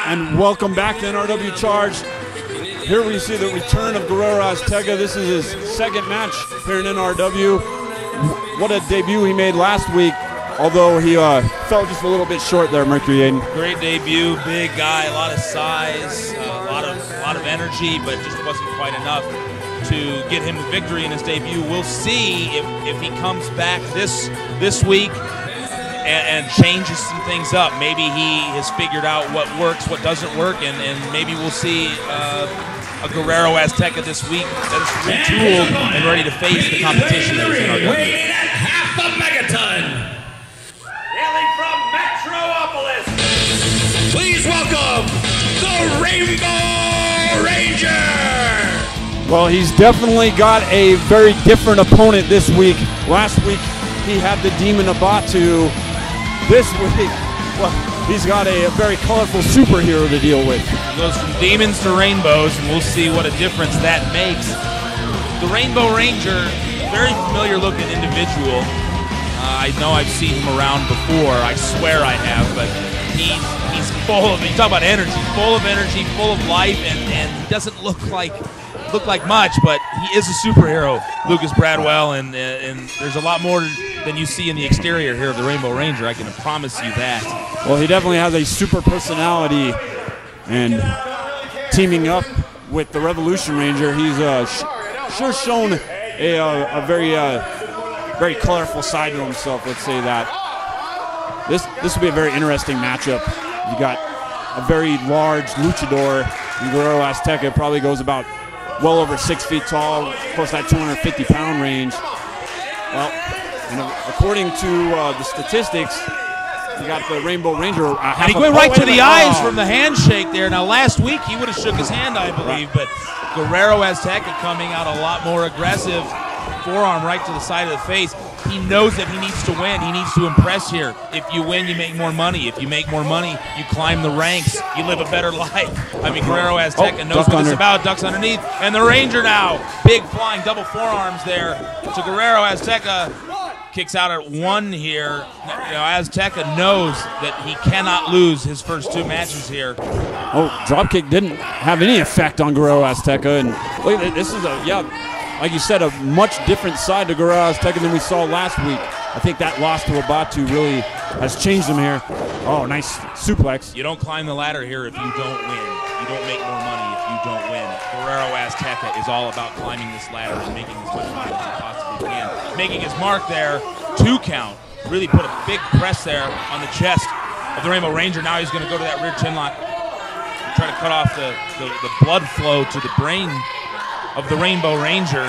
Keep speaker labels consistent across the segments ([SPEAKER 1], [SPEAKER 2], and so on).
[SPEAKER 1] And welcome back to NRW Charged. Here we see the return of Guerrero Azteca. This is his second match here in NRW. What a debut he made last week, although he fell just a little bit short there, Mercury Aiden.
[SPEAKER 2] Great debut, big guy, a lot of size, a lot of energy, but just wasn't quite enough to get him a victory in his debut. We'll see if he comes back this week and changes some things up. Maybe he has figured out what works, what doesn't work, and maybe we'll see a Guerrero Azteca this week that is retooled and ready to face the competition that is in our country.
[SPEAKER 3] Weighing at half a megaton, hailing from Metropolis, please welcome the Rainbow Ranger!
[SPEAKER 1] Well, he's definitely got a very different opponent this week. Last week, he had the Demon Abatu. This week, well, he's got a very colorful superhero to deal with.
[SPEAKER 2] He goes from demons to rainbows, and we'll see what a difference that makes. The Rainbow Ranger, very familiar looking individual. I know I've seen him around before. I swear I have, but he's full of, you talk about energy, full of life, and he doesn't look like much, but he is a superhero, Lucas Bradwell, and there's a lot more than you see in the exterior here of the Rainbow Ranger. I can promise you that.
[SPEAKER 1] Well, he definitely has a super personality, and teaming up with the Revolution Ranger, he's sure shown a very colorful side to himself. Let's say that. This will be a very interesting matchup. You got a very large luchador, and Guerrero Azteca probably goes about well over 6 feet tall, close to that 250-pound range. Well, according to the statistics, you got the Rainbow Ranger.
[SPEAKER 2] And he went right to the eyes from the handshake there. Now, last week he would have shook his hand, I believe, but Guerrero Azteca coming out a lot more aggressive. Forearm right to the side of the face. He knows that he needs to win. He needs to impress here. If you win, you make more money. If you make more money, you climb the ranks. You live a better life. I mean, Guerrero Azteca knows what it's about. Ducks underneath. And the Ranger now. Big flying double forearms there to Guerrero Azteca. Kicks out at one here. Azteca knows that he cannot lose his first two matches here.
[SPEAKER 1] Oh, dropkick didn't have any effect on Guerrero Azteca. And look, this is like you said, a much different side to Guerrero Azteca than we saw last week. I think that loss to Abatu really has changed him here. Oh, nice suplex.
[SPEAKER 2] You don't climb the ladder here if you don't win. You don't make more money if you don't win. Guerrero Azteca is all about climbing this ladder and making as much money as he possibly can. Making his mark there, 2 count. Really put a big press there on the chest of the Rainbow Ranger. Now he's going to go to that rear chin lock and try to cut off the blood flow to the brain of the Rainbow Ranger.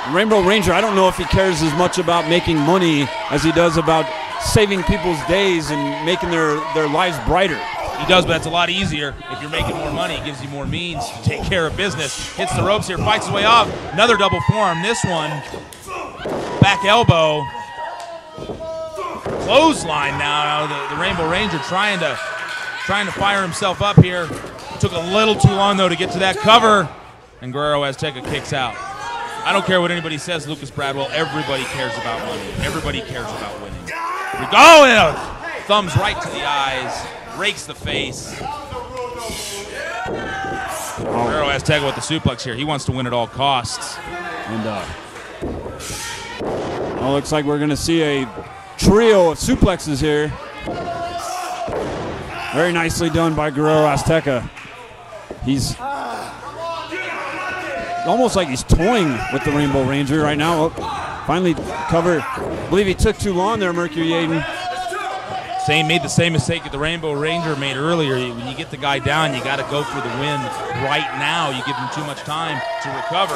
[SPEAKER 1] Rainbow Ranger, I don't know if he cares as much about making money as he does about saving people's days and making their lives brighter.
[SPEAKER 2] He does, but that's a lot easier. If you're making more money, it gives you more means to take care of business. Hits the ropes here, fights his way off. Another double forearm. This one, back elbow. Clothesline now. The Rainbow Ranger trying to fire himself up here. Took a little too long, though, to get to that cover. And Guerrero Azteca kicks out. I don't care what anybody says, Lucas Bradwell. Everybody cares about money. Everybody cares about winning. Oh, thumbs right to the eyes. Rakes the face. Guerrero Azteca with the suplex here. He wants to win at all costs.
[SPEAKER 1] And well, looks like we're going to see a trio of suplexes here. Very nicely done by Guerrero Azteca. He's almost like he's toying with the Rainbow Ranger right now. Oh, finally cover. I believe he took too long there, Mercury Aiden.
[SPEAKER 2] Made the same mistake that the Rainbow Ranger made earlier. When you get the guy down, you got to go for the win right now. You give him too much time to recover.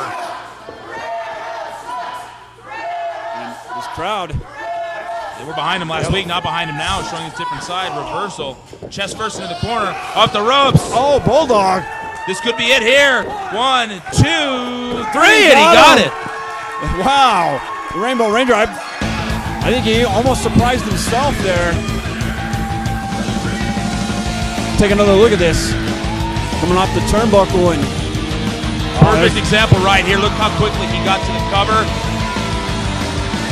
[SPEAKER 1] And this crowd,
[SPEAKER 2] they were behind him last week, not behind him now, showing a different side. Reversal. Chest first into the corner, off the ropes.
[SPEAKER 1] Oh, Bulldog.
[SPEAKER 2] This could be it here. 1, 2, 3, and he got it.
[SPEAKER 1] Wow. The Rainbow Ranger, I think he almost surprised himself there. Take another look at this. Coming off the turnbuckle and
[SPEAKER 2] perfect example right here. Look how quickly he got to the cover.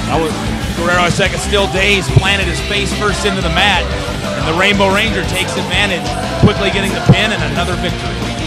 [SPEAKER 1] That was
[SPEAKER 2] Guerrero Azteca still dazed, planted his face first into the mat. And the Rainbow Ranger takes advantage, quickly getting the pin and another victory.